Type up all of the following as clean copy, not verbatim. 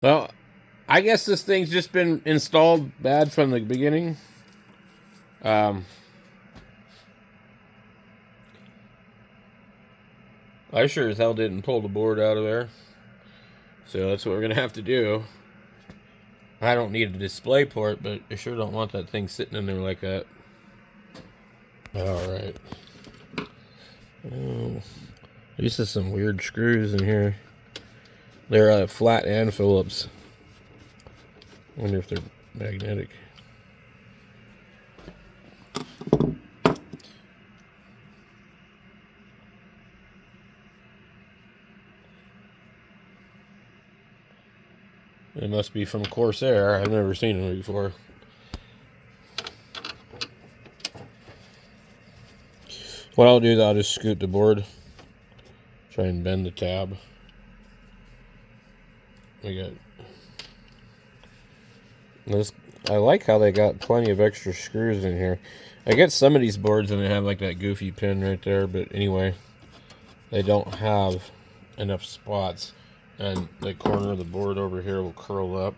Well, I guess this thing's just been installed bad from the beginning. I sure as hell didn't pull the board out of there. So that's what we're going to have to do. I don't need a display port, but I sure don't want that thing sitting in there like that. Alright. Oh, these are some weird screws in here. They're flat and Phillips. I wonder if they're magnetic. It must be from Corsair. I've never seen them before. What I'll do is I'll just scoot the board. Try and bend the tab. We got this. I like how they got plenty of extra screws in here. I get some of these boards and they have like that goofy pin right there, but anyway, they don't have enough spots. And the corner of the board over here will curl up.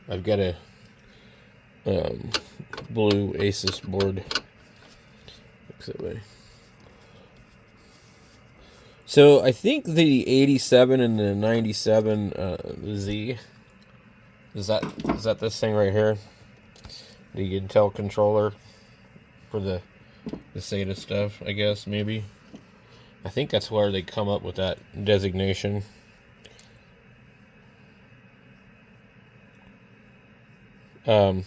I've got a blue Asus board. Looks that way. So I think the 87 and the 97 Z is that this thing right here? The Intel controller for the SATA stuff, I guess, maybe. I think that's where they come up with that designation. Yeah,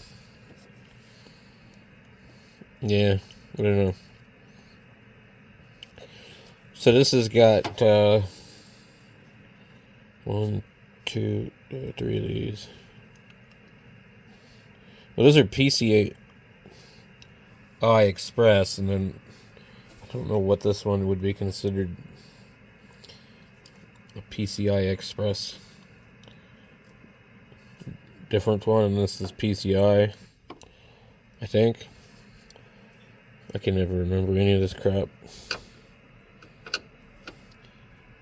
I don't know. So this has got 1, 2, 3 of these. Well, those are PCI Express, and then I don't know what this one would be considered a PCI Express. Different one, and this is PCI, I think. I can never remember any of this crap.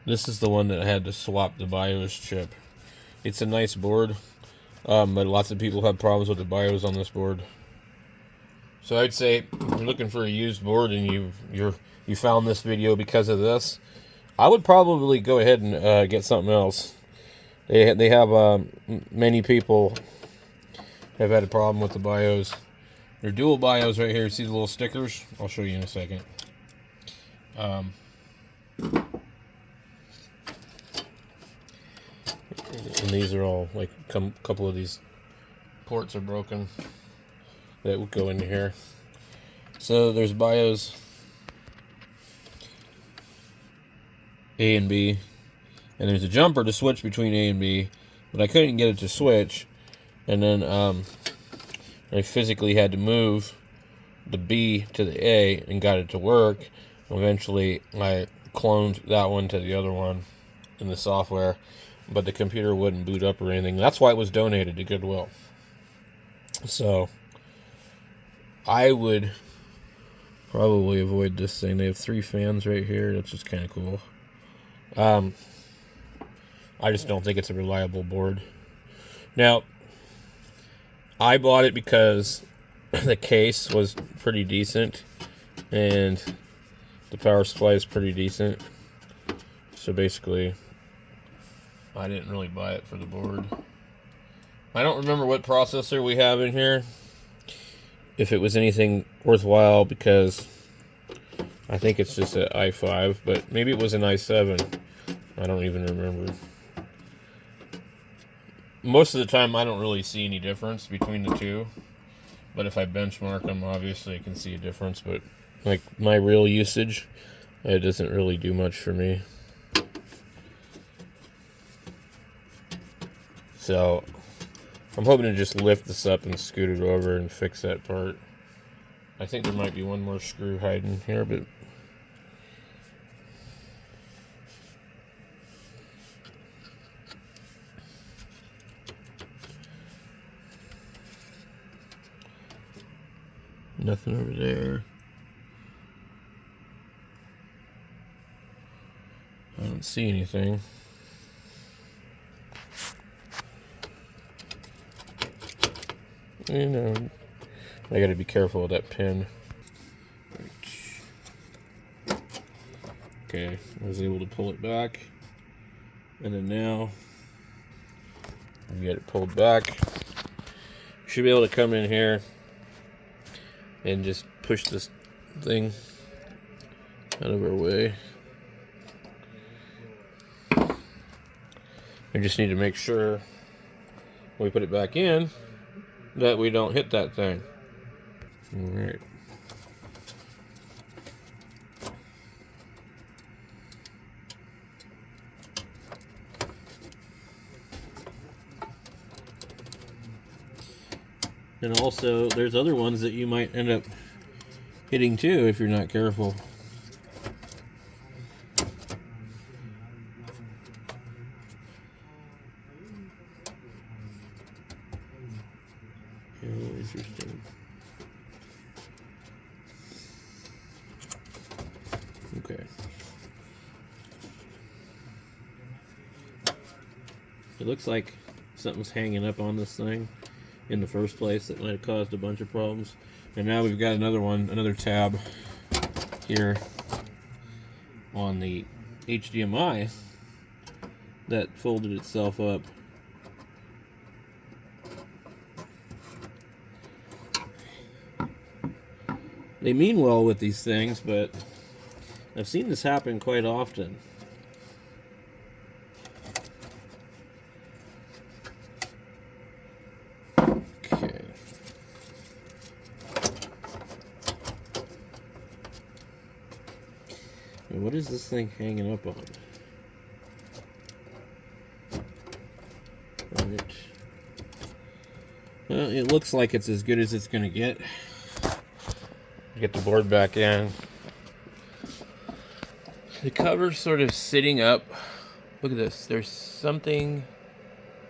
This is the one that had to swap the BIOS chip. It's a nice board, but lots of people have problems with the BIOS on this board. So I'd say if you're looking for a used board and you found this video because of this, I would probably go ahead and get something else. They have many people have had a problem with the BIOS. They're dual BIOS right here. See the little stickers? I'll show you in a second. And these are all, like, a couple of these ports are broken that would go into here. So there's BIOS A and B, and there's a jumper to switch between A and B, but I couldn't get it to switch, and then I physically had to move the B to the A and got it to work. Eventually I cloned that one to the other one in the software, but the computer wouldn't boot up or anything. That's why it was donated to Goodwill. So I would probably avoid this thing. They have 3 fans right here. That's just kind of cool. I just don't think it's a reliable board. Now, I bought it because the case was pretty decent and the power supply is pretty decent. So basically, I didn't really buy it for the board. I don't remember what processor we have in here, if it was anything worthwhile, because I think it's just an i5, but maybe it was an i7. I don't even remember. Most of the time, I don't really see any difference between the two, but if I benchmark them, obviously I can see a difference, but like my real usage, it doesn't really do much for me. So I'm hoping to just lift this up and scoot it over and fix that part. I think there might be one more screw hiding here, but nothing over there. I don't see anything. You know, I gotta be careful with that pin. Okay, I was able to pull it back. And then now, get it pulled back. Should be able to come in here and just push this thing out of our way. I just need to make sure when we put it back in that we don't hit that thing. Alright. And also, there's other ones that you might end up hitting too if you're not careful. Oh, interesting. Okay. It looks like something's hanging up on this thing in the first place that might have caused a bunch of problems. And now we've got another one, another tab here on the HDMI that folded itself up. They mean well with these things, but I've seen this happen quite often. Okay. And what is this thing hanging up on? Right. Well, it looks like it's as good as it's going to get. Get the board back in. The cover's sort of sitting up. Look at this. There's something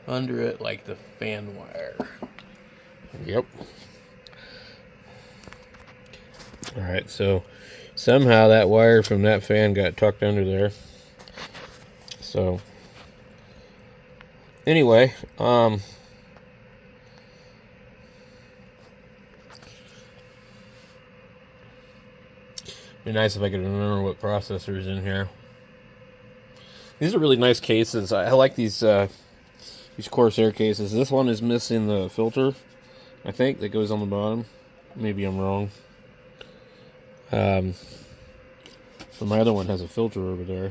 under it, like the fan wire. Yep. Alright, so somehow that wire from that fan got tucked under there. So, anyway, be nice if I could remember what processor is in here. These are really nice cases. I like these Corsair cases. This one is missing the filter, I think, that goes on the bottom. Maybe I'm wrong. So my other one has a filter over there.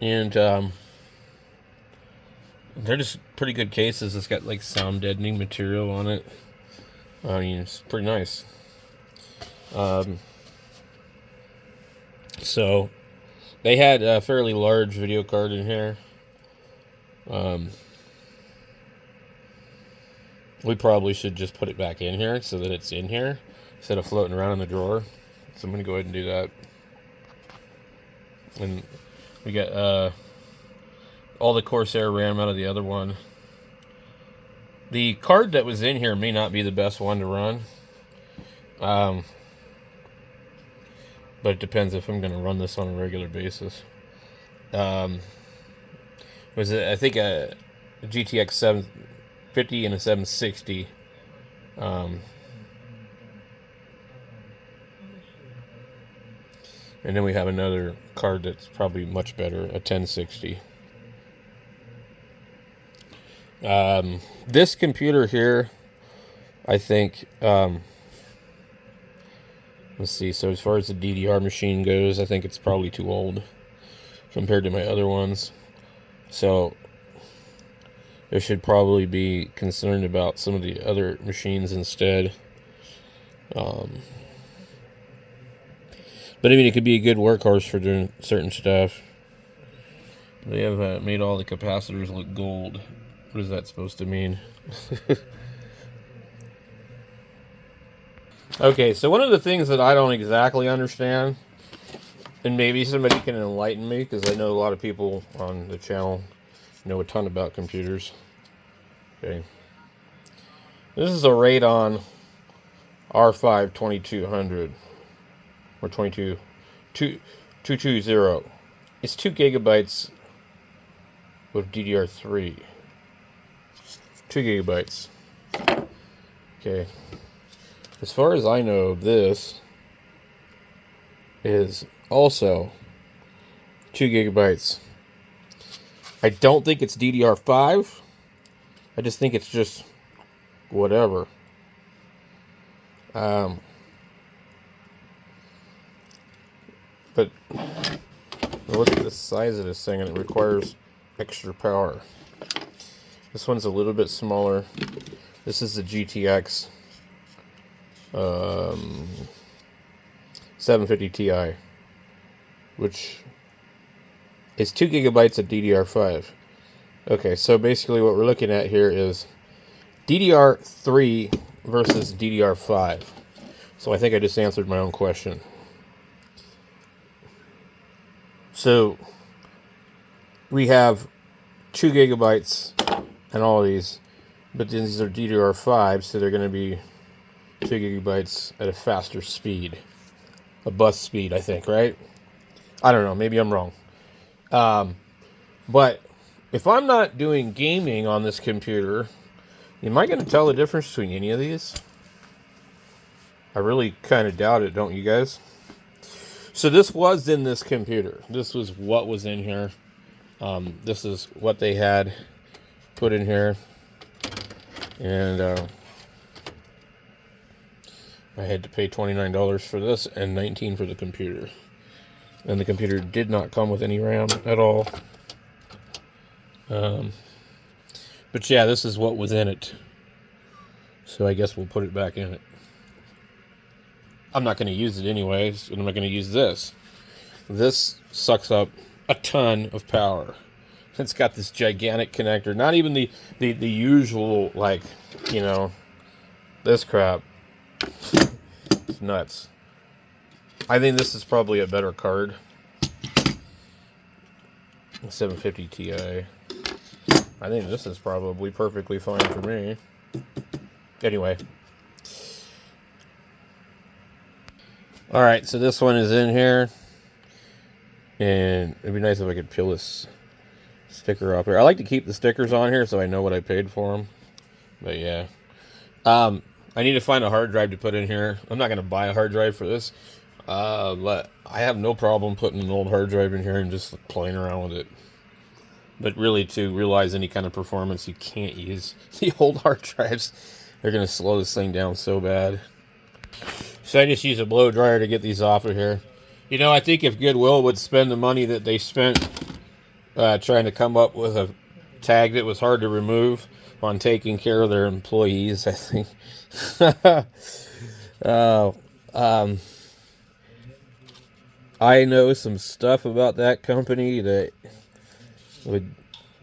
And they're just pretty good cases. It's got like sound deadening material on it. I mean, it's pretty nice. So they had a fairly large video card in here. We probably should just put it back in here so that it's in here instead of floating around in the drawer. So I'm going to go ahead and do that. And we got all the Corsair RAM out of the other one. The card that was in here may not be the best one to run. But it depends if I'm going to run this on a regular basis. Was it? I think a GTX 750 and a 760. And then we have another card that's probably much better, a 1060. This computer here, I think, let's see, so as far as the DDR machine goes, I think it's probably too old compared to my other ones. So I should probably be concerned about some of the other machines instead. But I mean, it could be a good workhorse for doing certain stuff. They have made all the capacitors look gold. What is that supposed to mean? Okay, so one of the things that I don't exactly understand, and maybe somebody can enlighten me, because I know a lot of people on the channel know a ton about computers. Okay. This is a Radeon R5 2200. Or 220. It's 2 gigabytes with DDR3. 2 gigabytes. Okay. As far as I know, this is also 2 gigabytes. I don't think it's DDR5. I just think it's just whatever. But look at the size of this thing, and it requires extra power. This one's a little bit smaller. This is the GTX 750 Ti, which is 2 gigabytes of DDR5. Okay, so basically what we're looking at here is DDR3 versus DDR5. So I think I just answered my own question. So we have 2 gigabytes and all of these, but these are DDR5, so they're going to be 2 gigabytes at a faster speed, a bus speed, I think, right? I don't know, maybe I'm wrong. But if I'm not doing gaming on this computer, am I going to tell the difference between any of these? I really kind of doubt it, don't you guys? So this was in this computer. This was what was in here. This is what they had put in here. And I had to pay $29 for this and $19 for the computer. And the computer did not come with any RAM at all. But yeah, this is what was in it. So I guess we'll put it back in it. I'm not going to use it anyways, and I'm not going to use this. This sucks up a ton of power. It's got this gigantic connector. Not even the usual, like, you know, this crap. It's nuts. I think this is probably a better card. 750 Ti. I think this is probably perfectly fine for me. Anyway. Alright, so this one is in here. And it'd be nice if I could peel this sticker off here. I like to keep the stickers on here so I know what I paid for them. But yeah. I need to find a hard drive to put in here. I'm not going to buy a hard drive for this. But I have no problem putting an old hard drive in here and just playing around with it. But really, to realize any kind of performance, you can't use the old hard drives. They're going to slow this thing down so bad. So I just use a blow dryer to get these off of here. You know, I think if Goodwill would spend the money that they spent trying to come up with a tag that was hard to remove on taking care of their employees, I think. I know some stuff about that company that would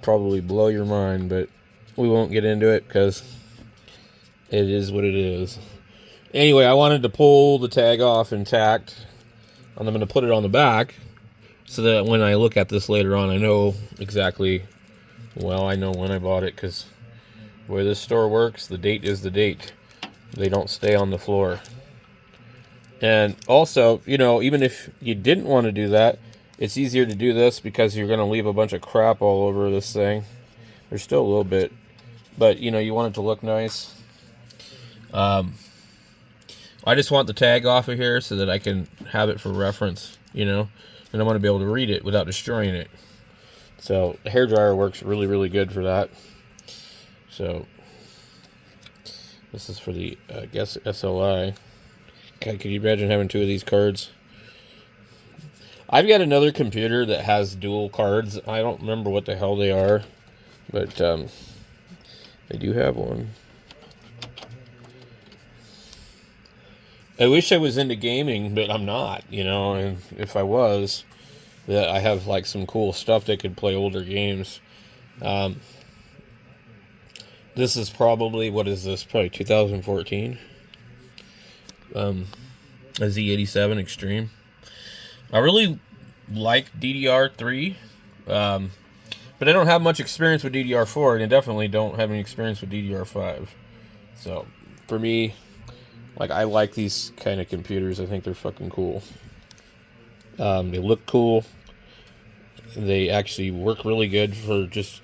probably blow your mind, but we won't get into it because it is what it is. Anyway, I wanted to pull the tag off intact, and I'm going to put it on the back so that when I look at this later on, I know exactly, well, I know when I bought it, because the way this store works, the date is the date. They don't stay on the floor. And also, you know, even if you didn't want to do that, it's easier to do this because you're going to leave a bunch of crap all over this thing. There's still a little bit, but, you know, you want it to look nice. I just want the tag off of here so that I can have it for reference, you know, and I want to be able to read it without destroying it. So the hairdryer works really, really good for that. So this is for the, I guess, SLI. God, could you imagine having two of these cards? I've got another computer that has dual cards. I don't remember what the hell they are, but I do have one. I wish I was into gaming, but I'm not, you know, and if I was, that I have like some cool stuff that could play older games. This is probably, what is this? Probably 2014. A Z87 Extreme. I really like DDR3, but I don't have much experience with DDR4, and I definitely don't have any experience with DDR5. So, for me, like, I like these kind of computers. I think they're fucking cool. They look cool. They actually work really good for just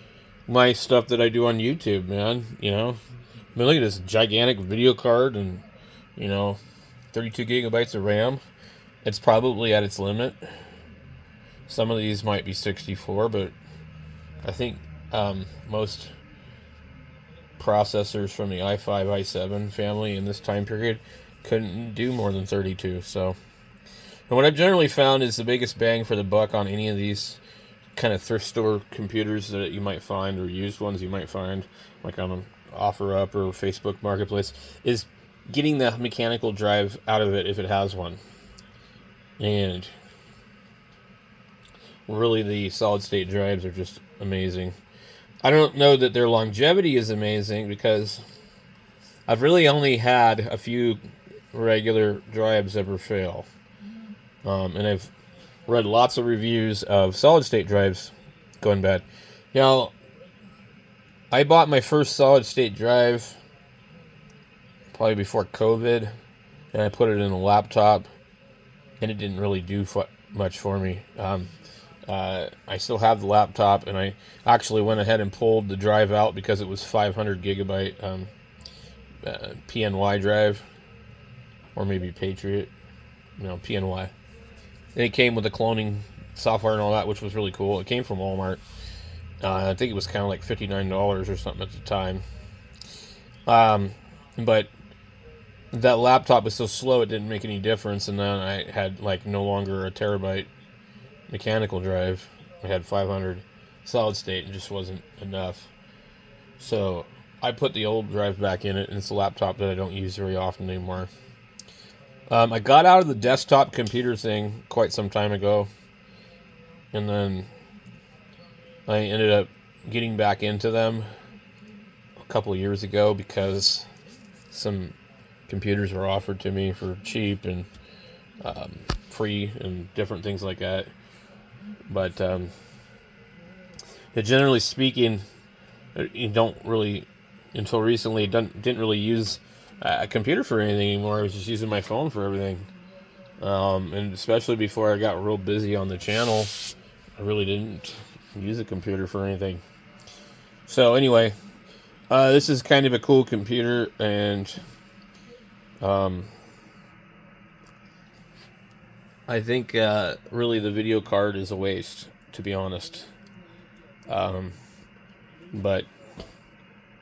my stuff that I do on YouTube, man. You know, I mean, look at this gigantic video card and, you know, 32 gigabytes of RAM. It's probably at its limit. Some of these might be 64, but I think most processors from the i5, i7 family in this time period couldn't do more than 32. So, and what I've generally found is the biggest bang for the buck on any of these kind of thrift store computers that you might find, or used ones you might find, like on an OfferUp or Facebook Marketplace, is getting the mechanical drive out of it if it has one. And really, the solid state drives are just amazing. I don't know that their longevity is amazing, because I've really only had a few regular drives ever fail. And I've read lots of reviews of solid state drives going bad. Now, I bought my first solid state drive probably before COVID, and I put it in a laptop, and it didn't really do much for me. I still have the laptop, and I actually went ahead and pulled the drive out because it was 500 gigabyte PNY drive, or maybe Patriot, PNY. And it came with the cloning software and all that, which was really cool. It came from Walmart. I think it was kind of like $59 or something at the time. But that laptop was so slow it didn't make any difference, and then I had like no longer a terabyte mechanical drive. I had 500 solid state, and just wasn't enough. So I put the old drive back in it, and it's a laptop that I don't use very often anymore. I got out of the desktop computer thing quite some time ago, and then I ended up getting back into them a couple of years ago because some computers were offered to me for cheap and free and different things like that. But generally speaking, you don't really, until recently, didn't really use a computer for anything anymore. I was just using my phone for everything. And especially before I got real busy on the channel, I really didn't use a computer for anything. So anyway, this is kind of a cool computer, and I think really the video card is a waste, to be honest. But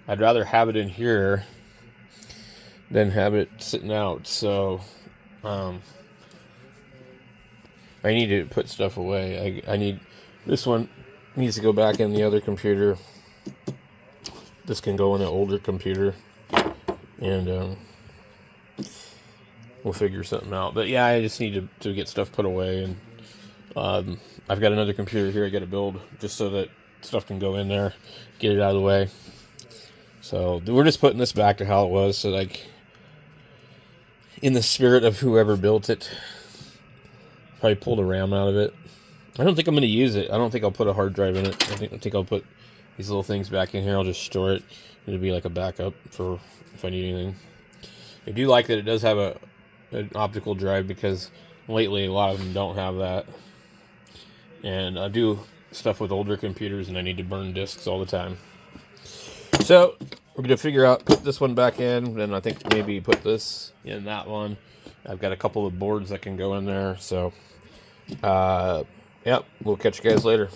I'd rather have it in here than have it sitting out. So I need to put stuff away. I need, this one needs to go back in the other computer. This can go in an older computer, and we'll figure something out. But yeah, I just need to get stuff put away, and I've got another computer here I got to build just so that stuff can go in there, get it out of the way. So we're just putting this back to how it was, so like in the spirit of whoever built it. Probably pull the RAM out of it. I don't think I'm going to use it. I don't think I'll put a hard drive in it. I think I'll put these little things back in here. I'll just store it. It'll be like a backup for if I need anything. I do like that it does have an optical drive, because lately a lot of them don't have that. And I do stuff with older computers, and I need to burn discs all the time. So we're going to figure out, put this one back in, and I think maybe put this in that one. I've got a couple of boards that can go in there. So, yep, we'll catch you guys later.